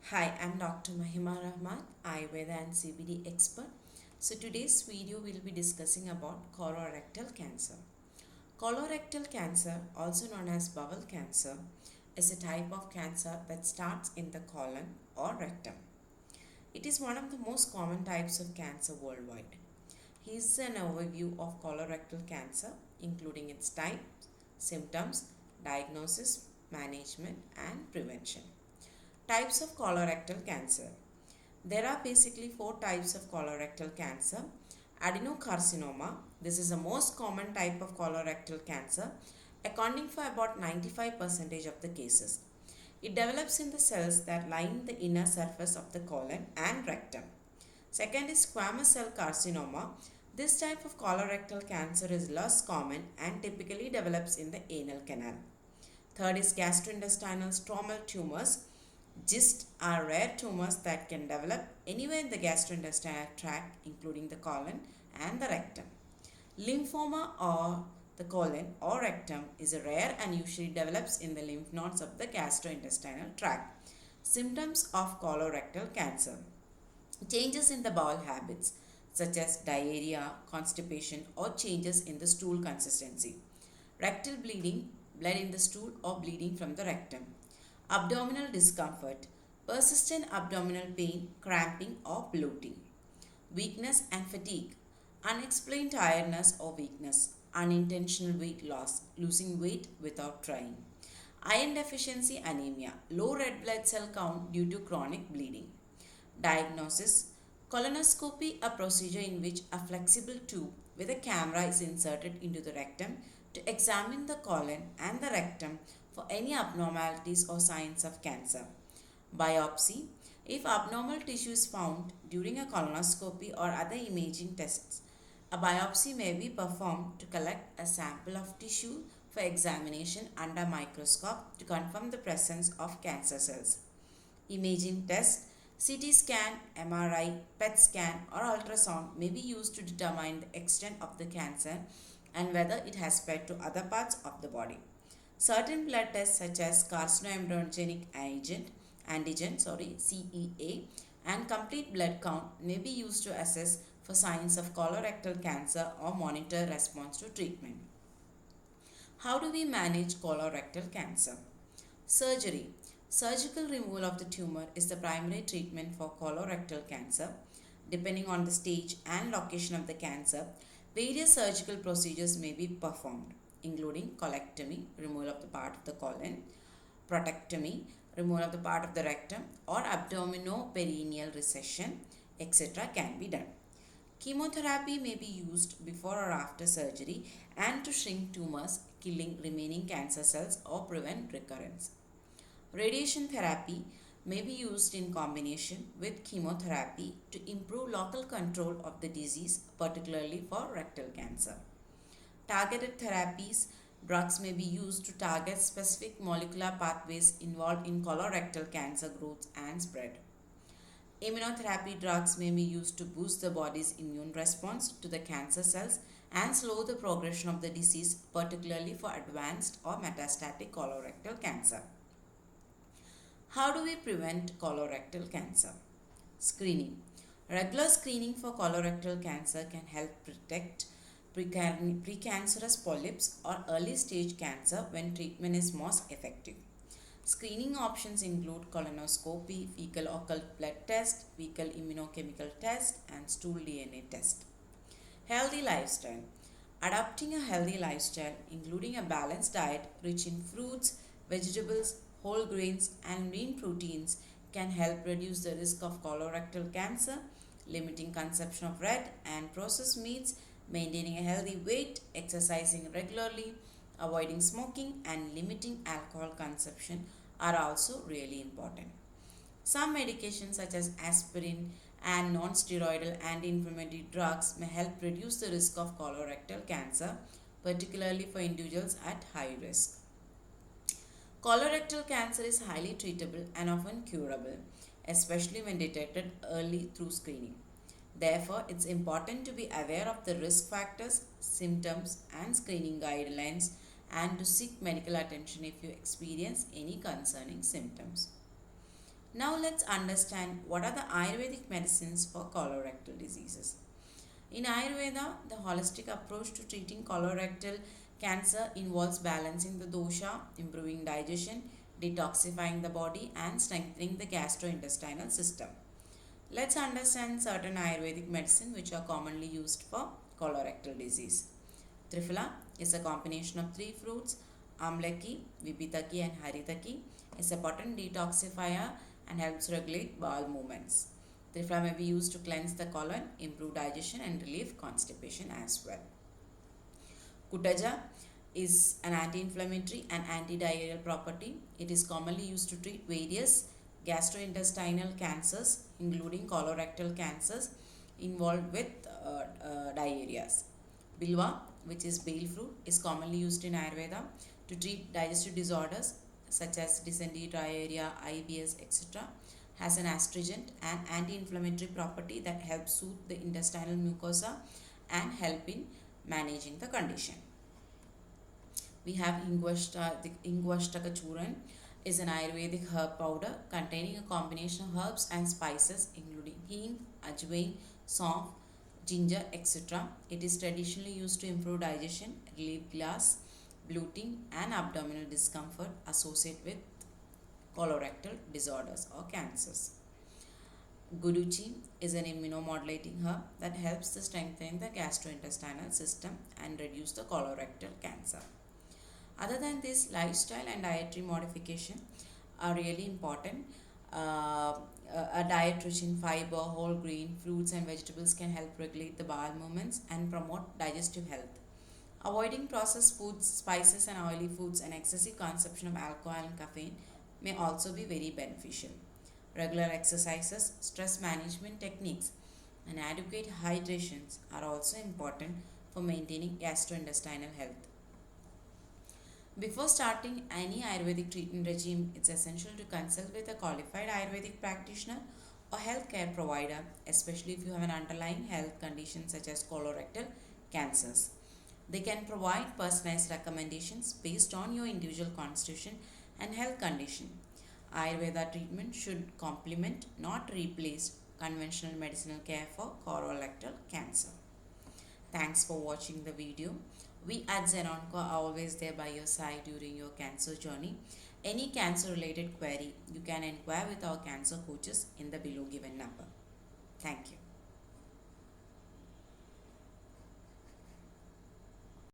Hi, I'm Dr. Mahima Rahman, Ayurveda and CBD expert. So today's video will be discussing about colorectal cancer. Colorectal cancer, also known as bowel cancer, is a type of cancer that starts in the colon or rectum. It is one of the most common types of cancer worldwide. Here's an overview of colorectal cancer, including its types, symptoms, diagnosis, management, and prevention. Types of colorectal cancer. There are basically four types of colorectal cancer. Adenocarcinoma, this is the most common type of colorectal cancer, accounting for about 95% of the cases. It develops in the cells that line the inner surface of the colon and rectum. Second is squamous cell carcinoma. This type of colorectal cancer is less common and typically develops in the anal canal. Third is gastrointestinal stromal tumors. GIST are rare tumors that can develop anywhere in the gastrointestinal tract, including the colon and the rectum. Lymphoma or the colon or rectum is rare and usually develops in the lymph nodes of the gastrointestinal tract. Symptoms of colorectal cancer. Changes in the bowel habits such as diarrhea, constipation or changes in the stool consistency. Rectal bleeding, blood in the stool or bleeding from the rectum. Abdominal discomfort, persistent abdominal pain, cramping or bloating. Weakness and fatigue, unexplained tiredness or weakness, unintentional weight loss, losing weight without trying. Iron deficiency anemia, low red blood cell count due to chronic bleeding. Diagnosis, colonoscopy, a procedure in which a flexible tube with a camera is inserted into the rectum to examine the colon and the rectum for any abnormalities or signs of cancer. Biopsy, if abnormal tissue is found during a colonoscopy or other imaging tests, a biopsy may be performed to collect a sample of tissue for examination under microscope to confirm the presence of cancer cells. Imaging test, CT scan, MRI, PET scan or ultrasound may be used to determine the extent of the cancer and whether it has spread to other parts of the body. Certain blood tests such as carcinoembryogenic antigen CEA and complete blood count may be used to assess for signs of colorectal cancer or monitor response to treatment. How do we manage colorectal cancer? Surgery. Surgical removal of the tumor is the primary treatment for colorectal cancer. Depending on the stage and location of the cancer, various surgical procedures may be performed, including colectomy, removal of the part of the colon, protectomy, removal of the part of the rectum, or abdominoperineal resection, etc. can be done. Chemotherapy may be used before or after surgery and to shrink tumors, killing remaining cancer cells or prevent recurrence. Radiation therapy may be used in combination with chemotherapy to improve local control of the disease, particularly for rectal cancer. Targeted therapies, drugs may be used to target specific molecular pathways involved in colorectal cancer growth and spread. Immunotherapy drugs may be used to boost the body's immune response to the cancer cells and slow the progression of the disease, particularly for advanced or metastatic colorectal cancer. How do we prevent colorectal cancer? Screening. Regular screening for colorectal cancer can help detect precancerous polyps or early stage cancer when treatment is most effective. Screening options include colonoscopy, fecal occult blood test, fecal immunochemical test, and stool DNA test. Healthy lifestyle. Adopting a healthy lifestyle, including a balanced diet rich in fruits, vegetables, whole grains, and lean proteins, can help reduce the risk of colorectal cancer. Limiting consumption of red and processed meats, maintaining a healthy weight, exercising regularly, avoiding smoking, and limiting alcohol consumption are also really important. Some medications such as aspirin and non-steroidal anti-inflammatory drugs may help reduce the risk of colorectal cancer, particularly for individuals at high risk. Colorectal cancer is highly treatable and often curable, especially when detected early through screening. Therefore, it's important to be aware of the risk factors, symptoms, and screening guidelines and to seek medical attention if you experience any concerning symptoms. Now let's understand what are the Ayurvedic medicines for colorectal diseases. In Ayurveda, the holistic approach to treating colorectal cancer involves balancing the dosha, improving digestion, detoxifying the body, and strengthening the gastrointestinal system. Let's understand certain Ayurvedic medicine which are commonly used for colorectal disease. Triphala is a combination of three fruits. Amlaki, Vipitaki and Haritaki is a potent detoxifier and helps regulate bowel movements. Triphala may be used to cleanse the colon, improve digestion and relieve constipation as well. Kutaja is an anti-inflammatory and anti-diarrheal property. It is commonly used to treat various gastrointestinal cancers including colorectal cancers involved with diarrheas. Bilwa, which is bale fruit, is commonly used in Ayurveda to treat digestive disorders such as dysentery, diarrhea, IBS, etc. Has an astringent and anti-inflammatory property that helps soothe the intestinal mucosa and help in managing the condition. We have Ingvashtaka Churan is an Ayurvedic herb powder containing a combination of herbs and spices including hing, ajwain, saunf, ginger, etc. It is traditionally used to improve digestion, relieve gas, bloating and abdominal discomfort associated with colorectal disorders or cancers. Guduchi is an immunomodulating herb that helps to strengthen the gastrointestinal system and reduce the colorectal cancer. Other than this, lifestyle and dietary modification are really important. A diet rich in fiber, whole grain, fruits and vegetables can help regulate the bowel movements and promote digestive health. Avoiding processed foods, spices and oily foods and excessive consumption of alcohol and caffeine may also be very beneficial. Regular exercises, stress management techniques and adequate hydrations are also important for maintaining gastrointestinal health. Before starting any Ayurvedic treatment regime, it's essential to consult with a qualified Ayurvedic practitioner or healthcare provider, especially if you have an underlying health condition such as colorectal cancers. They can provide personalized recommendations based on your individual constitution and health condition. Ayurveda treatment should complement, not replace, conventional medicinal care for colorectal cancer. Thanks for watching the video. We at ZenOnco are always there by your side during your cancer journey. Any cancer related query, you can inquire with our cancer coaches in the below given number. Thank you.